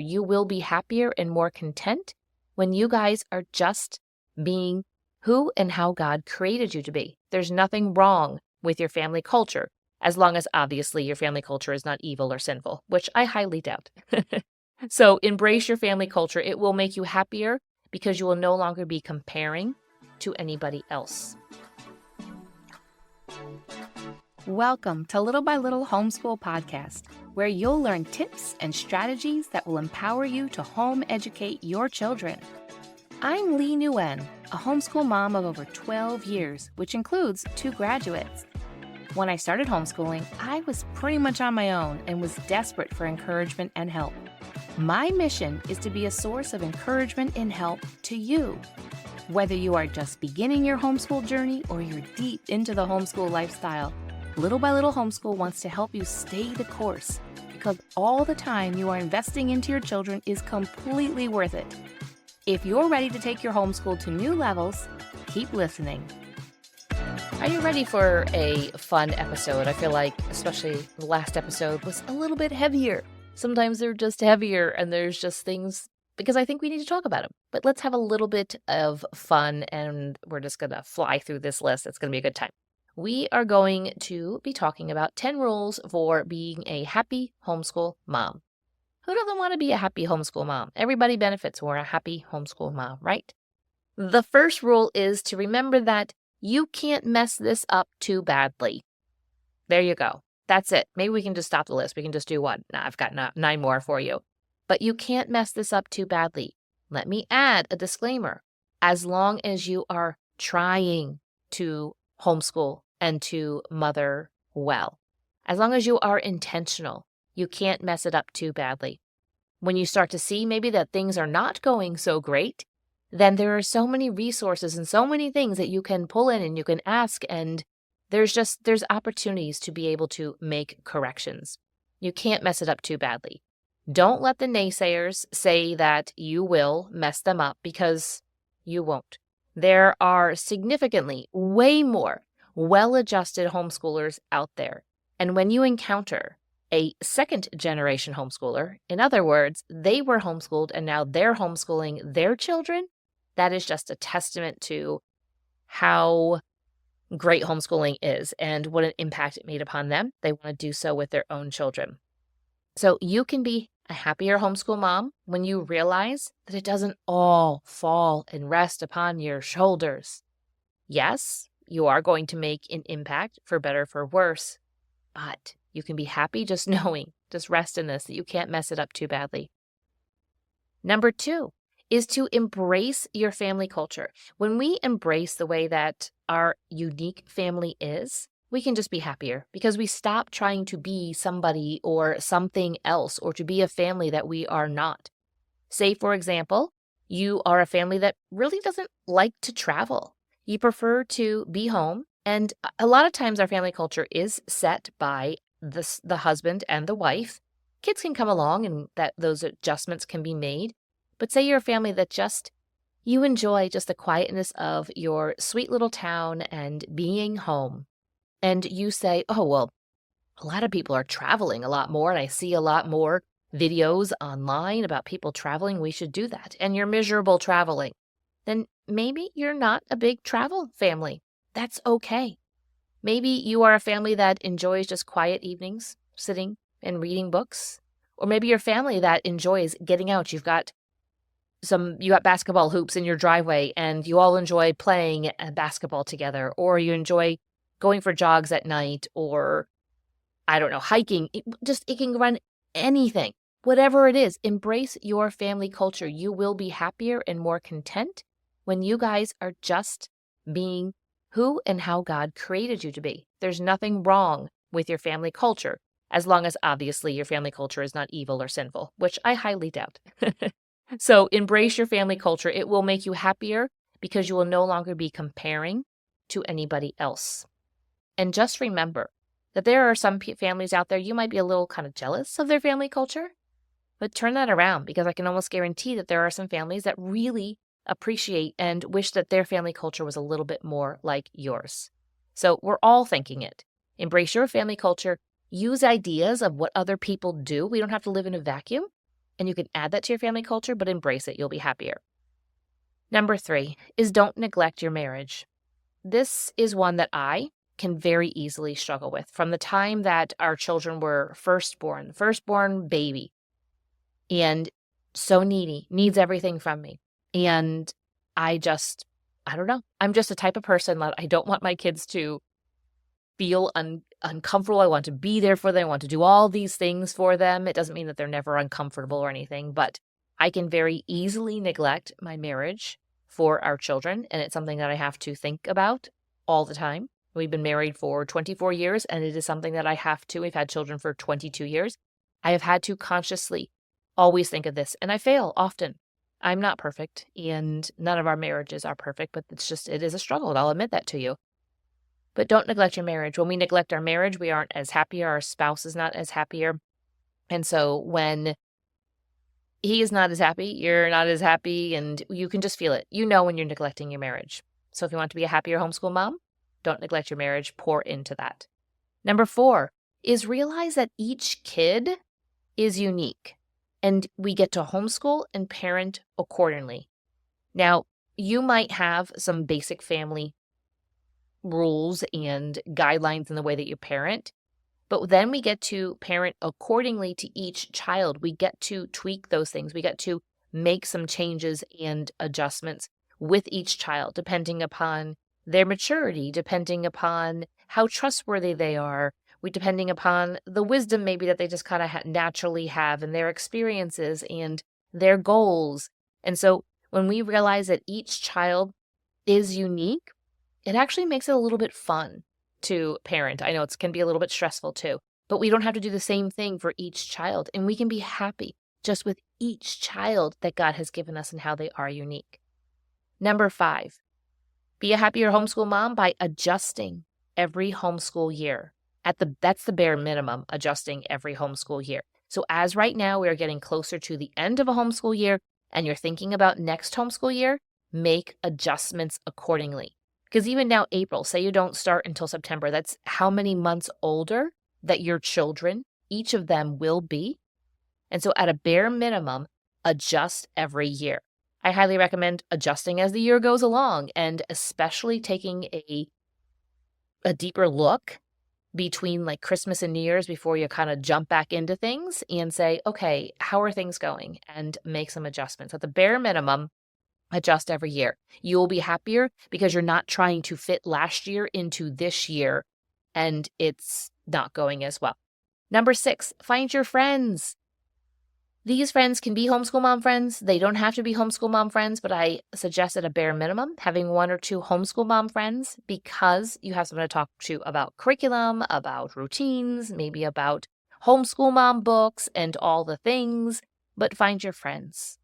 You will be happier and more content when you guys are just being who and how God created you to be. There's nothing wrong with your family culture, as long as obviously your family culture is not evil or sinful, which I highly doubt. So embrace your family culture. It will make you happier because you will no longer be comparing to anybody else. Welcome to Little by Little Homeschool Podcast, where you'll learn tips and strategies that will empower you to home educate your children. I'm Leigh Nguyen, a homeschool mom of over 12 years, which includes 2 graduates. When I started homeschooling, I was pretty much on my own and was desperate for encouragement and help. My mission is to be a source of encouragement and help to you. Whether you are just beginning your homeschool journey or you're deep into the homeschool lifestyle, Little by Little Homeschool wants to help you stay the course, because all the time you are investing into your children is completely worth it. If you're ready to take your homeschool to new levels, keep listening. Are you ready for a fun episode? I feel like, especially the last episode, was a little bit heavier. Sometimes they're just heavier and there's just things, because I think we need to talk about them. But let's have a little bit of fun, and we're just going to fly through this list. It's going to be a good time. We are going to be talking about 10 rules for being a happy homeschool mom. Who doesn't want to be a happy homeschool mom? Everybody benefits when we're a happy homeschool mom, right? The first rule is to remember that you can't mess this up too badly. There you go. That's it. Maybe we can just stop the list. We can just do one. Nah, I've got 9 more for you. But you can't mess this up too badly. Let me add a disclaimer. As long as you are trying to homeschool and to mother well, as long as you are intentional, you can't mess it up too badly. When you start to see maybe that things are not going so great, then there are so many resources and so many things that you can pull in and you can ask, and there's opportunities to be able to make corrections. You can't mess it up too badly. Don't let the naysayers say that you will mess them up, because you won't. There are significantly way more well-adjusted homeschoolers out there. And when you encounter a second-generation homeschooler, in other words, they were homeschooled and now they're homeschooling their children, that is just a testament to how great homeschooling is and what an impact it made upon them. They want to do so with their own children. So you can be a happier homeschool mom when you realize that it doesn't all fall and rest upon your shoulders. Yes, you are going to make an impact, for better, for worse, but you can be happy just knowing, just rest in this, that you can't mess it up too badly. Number 2 is to embrace your family culture. When we embrace the way that our unique family is, we can just be happier because we stop trying to be somebody or something else, or to be a family that we are not. Say, for example, you are a family that really doesn't like to travel. You prefer to be home, and a lot of times our family culture is set by the husband and the wife. Kids can come along and those adjustments can be made. But say you're a family that you enjoy just the quietness of your sweet little town and being home. And you say, oh, well, a lot of people are traveling a lot more, and I see a lot more videos online about people traveling. We should do that. And you're miserable traveling. Then maybe you're not a big travel family. That's okay. Maybe you are a family that enjoys just quiet evenings, sitting and reading books. Or maybe you're a family that enjoys getting out. You got basketball hoops in your driveway and you all enjoy playing basketball together, or you enjoy going for jogs at night, or I don't know, hiking. It can run anything. Whatever it is, embrace your family culture. You will be happier and more content when you guys are just being who and how God created you to be. There's nothing wrong with your family culture, as long as obviously your family culture is not evil or sinful, which I highly doubt. So embrace your family culture. It will make you happier because you will no longer be comparing to anybody else. And just remember that there are some families out there, you might be a little kind of jealous of their family culture, but turn that around, because I can almost guarantee that there are some families that really appreciate and wish that their family culture was a little bit more like yours. So we're all thinking it. Embrace your family culture. Use ideas of what other people do. We don't have to live in a vacuum. and you can add that to your family culture, but embrace it. You'll be happier. Number 3 is don't neglect your marriage. This is one that I can very easily struggle with from the time that our children were firstborn baby, and so needy, needs everything from me. And I don't know. I'm just a type of person that I don't want my kids to feel uncomfortable. I want to be there for them. I want to do all these things for them. It doesn't mean that they're never uncomfortable or anything, but I can very easily neglect my marriage for our children. And it's something that I have to think about all the time. We've been married for 24 years, and it is something that we've had children for 22 years. I have had to consciously always think of this, and I fail often. I'm not perfect, and none of our marriages are perfect, but it is a struggle, and I'll admit that to you. But don't neglect your marriage. When we neglect our marriage, we aren't as happier. Our spouse is not as happier. And so when he is not as happy, you're not as happy, and you can just feel it. You know when you're neglecting your marriage. So if you want to be a happier homeschool mom, don't neglect your marriage. Pour into that. Number 4 is realize that each kid is unique, and we get to homeschool and parent accordingly. Now, you might have some basic family rules and guidelines in the way that you parent, but then we get to parent accordingly to each child. We get to tweak those things. We get to make some changes and adjustments with each child, depending upon their maturity, depending upon how trustworthy they are, depending upon the wisdom maybe that they just kind of naturally have and their experiences and their goals. And so when we realize that each child is unique, it actually makes it a little bit fun to parent. I know it can be a little bit stressful too, but we don't have to do the same thing for each child, and we can be happy just with each child that God has given us and how they are unique. Number 5, be a happier homeschool mom by adjusting every homeschool year. That's the bare minimum, adjusting every homeschool year. So as right now we are getting closer to the end of a homeschool year and you're thinking about next homeschool year, make adjustments accordingly. Because even now, April, say you don't start until September, that's how many months older that your children, each of them, will be. And so at a bare minimum, adjust every year. I highly recommend adjusting as the year goes along, and especially taking a deeper look between like Christmas and New Year's before you kind of jump back into things and say, okay, how are things going? And make some adjustments. At the bare minimum, adjust every year. You will be happier because you're not trying to fit last year into this year and it's not going as well. Number 6, find your friends. These friends can be homeschool mom friends. They don't have to be homeschool mom friends, but I suggest at a bare minimum having 1 or 2 homeschool mom friends because you have someone to talk to about curriculum, about routines, maybe about homeschool mom books and all the things, but find your friends.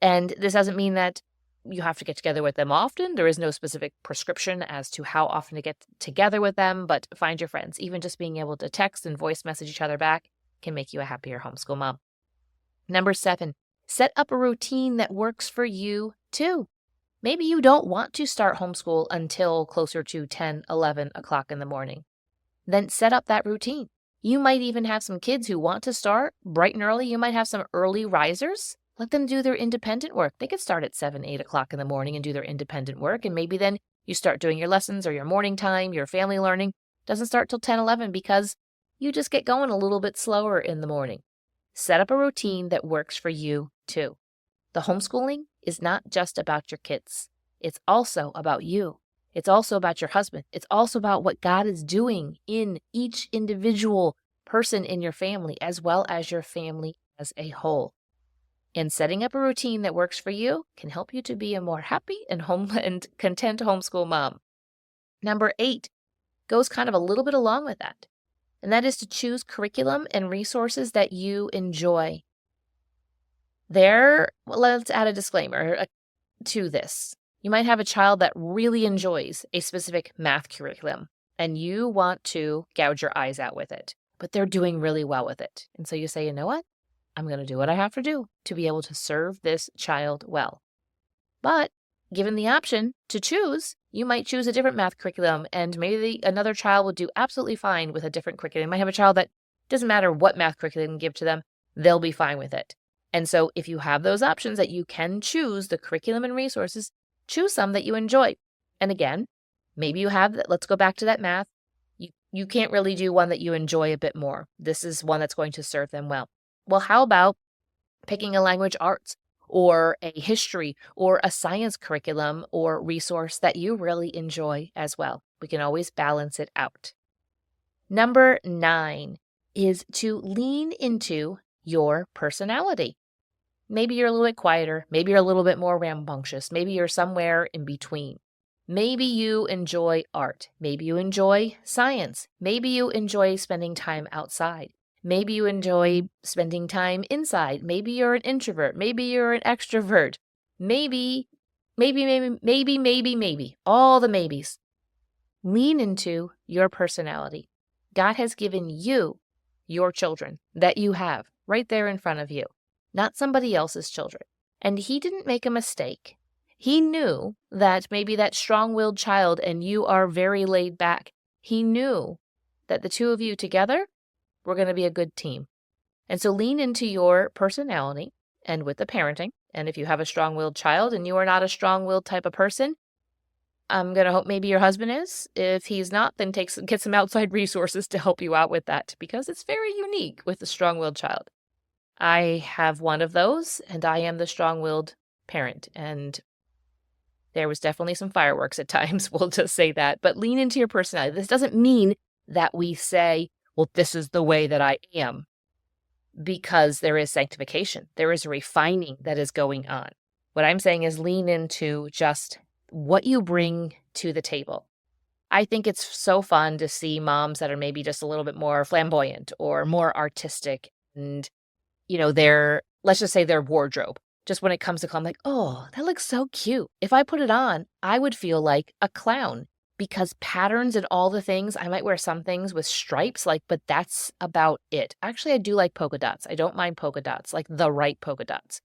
And this doesn't mean that you have to get together with them often. There is no specific prescription as to how often to get together with them, but find your friends. Even just being able to text and voice message each other back can make you a happier homeschool mom. Number 7, set up a routine that works for you too. Maybe you don't want to start homeschool until closer to 10, 11 o'clock in the morning. Then set up that routine. You might even have some kids who want to start bright and early. You might have some early risers. Let them do their independent work. They could start at 7, 8 o'clock in the morning and do their independent work. And maybe then you start doing your lessons or your morning time, your family learning. Doesn't start till 10, 11 because you just get going a little bit slower in the morning. Set up a routine that works for you too. The homeschooling is not just about your kids. It's also about you. It's also about your husband. It's also about what God is doing in each individual person in your family, as well as your family as a whole. And setting up a routine that works for you can help you to be a more happy and content homeschool mom. Number 8 goes kind of a little bit along with that. And that is to choose curriculum and resources that you enjoy. Let's add a disclaimer to this. You might have a child that really enjoys a specific math curriculum, and you want to gouge your eyes out with it, but they're doing really well with it. And so you say, you know what? I'm going to do what I have to do to be able to serve this child well. But given the option to choose, you might choose a different math curriculum, and maybe another child will do absolutely fine with a different curriculum. You might have a child that doesn't matter what math curriculum you give to them, they'll be fine with it. And so if you have those options that you can choose the curriculum and resources, choose some that you enjoy. And again, maybe you have that. Let's go back to that math. You can't really do one that you enjoy a bit more. This is one that's going to serve them well. Well, how about picking a language arts or a history or a science curriculum or resource that you really enjoy as well? We can always balance it out. Number 9 is to lean into your personality. Maybe you're a little bit quieter. Maybe you're a little bit more rambunctious. Maybe you're somewhere in between. Maybe you enjoy art. Maybe you enjoy science. Maybe you enjoy spending time outside. Maybe you enjoy spending time inside. Maybe you're an introvert. Maybe you're an extrovert. Maybe, all the maybes. Lean into your personality. God has given you your children that you have right there in front of you, not somebody else's children. And He didn't make a mistake. He knew that maybe that strong-willed child and you are very laid back. He knew that the two of you together were going to be a good team. And so lean into your personality and with the parenting. And if you have a strong-willed child and you are not a strong-willed type of person, I'm going to hope maybe your husband is. If he's not, then get some outside resources to help you out with that, because it's very unique with a strong-willed child. I have one of those, and I am the strong-willed parent. And there was definitely some fireworks at times, we'll just say that. But lean into your personality. This doesn't mean that we say, well, this is the way that I am, because there is sanctification. There is a refining that is going on. What I'm saying is lean into just what you bring to the table. I think it's so fun to see moms that are maybe just a little bit more flamboyant or more artistic, and, let's just say their wardrobe. Just when it comes to clothes, I'm like, oh, that looks so cute. If I put it on, I would feel like a clown, because patterns and all the things, I might wear some things with stripes, but that's about it. Actually, I do like polka dots. I don't mind polka dots, like the right polka dots.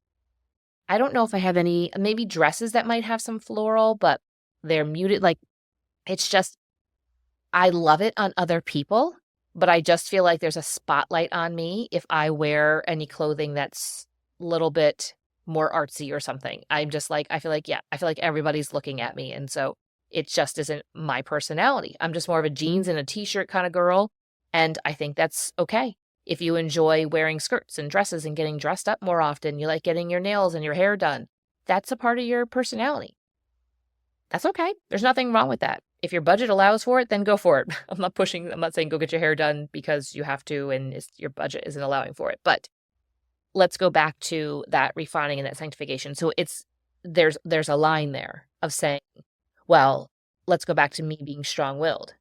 I don't know if I have any, maybe dresses that might have some floral, but they're muted. It's just, I love it on other people, but I just feel like there's a spotlight on me if I wear any clothing that's a little bit more artsy or something. I feel like everybody's looking at me. And so it just isn't my personality. I'm just more of a jeans and a t-shirt kind of girl. And I think that's okay. If you enjoy wearing skirts and dresses and getting dressed up more often, you like getting your nails and your hair done, that's a part of your personality. That's okay. There's nothing wrong with that. If your budget allows for it, then go for it. I'm not saying go get your hair done because you have to and your budget isn't allowing for it. But let's go back to that refining and that sanctification. So there's a line there of saying, well, let's go back to me being strong-willed.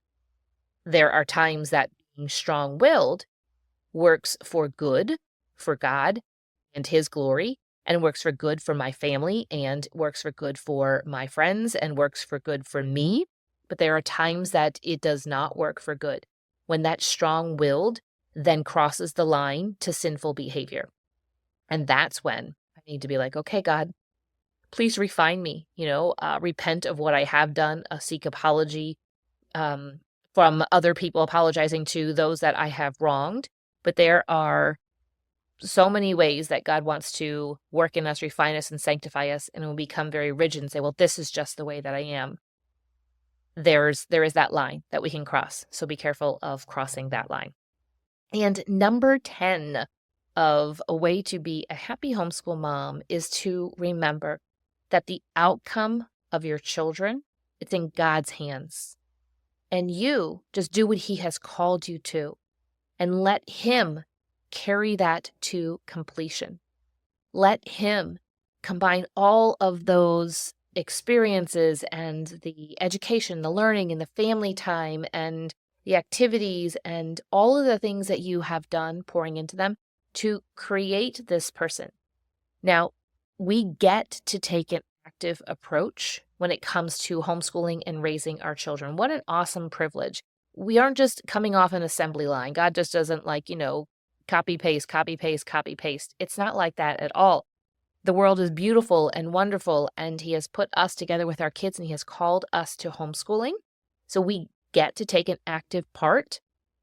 There are times that being strong-willed works for good for God and His glory, and works for good for my family, and works for good for my friends, and works for good for me. But there are times that it does not work for good, when that strong-willed then crosses the line to sinful behavior. And that's when I need to be like, okay, God, please refine me, repent of what I have done, seek apology from other people, apologizing to those that I have wronged. But there are so many ways that God wants to work in us, refine us, and sanctify us, and when we become very rigid and say, well, this is just the way that I am, there is that line that we can cross. So be careful of crossing that line. And number 10 of a way to be a happy homeschool mom is to remember that the outcome of your children, it's in God's hands. And you just do what He has called you to, and let Him carry that to completion. Let Him combine all of those experiences and the education, the learning, and the family time, and the activities, and all of the things that you have done, pouring into them to create this person. Now, we get to take an active approach when it comes to homeschooling and raising our children. What an awesome privilege. We aren't just coming off an assembly line. God just doesn't copy, paste, copy, paste, copy, paste. It's not like that at all. The world is beautiful and wonderful, and He has put us together with our kids, and He has called us to homeschooling. So we get to take an active part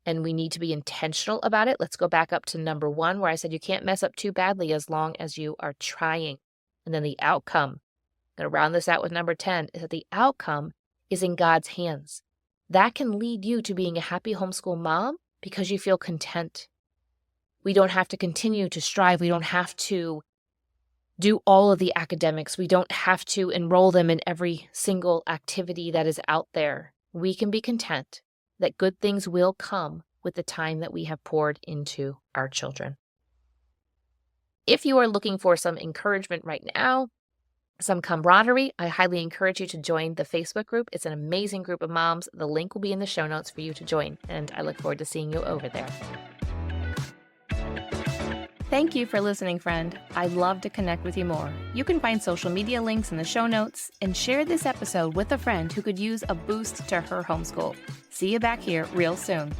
and we need to be intentional about it. Let's go back up to number 1, where I said you can't mess up too badly as long as you are trying. And then the outcome, I'm going to round this out with number 10, is that the outcome is in God's hands. That can lead you to being a happy homeschool mom because you feel content. We don't have to continue to strive. We don't have to do all of the academics. We don't have to enroll them in every single activity that is out there. We can be content that good things will come with the time that we have poured into our children. If you are looking for some encouragement right now, some camaraderie, I highly encourage you to join the Facebook group. It's an amazing group of moms. The link will be in the show notes for you to join, and I look forward to seeing you over there. Thank you for listening, friend. I'd love to connect with you more. You can find social media links in the show notes and share this episode with a friend who could use a boost to her homeschool. See you back here real soon.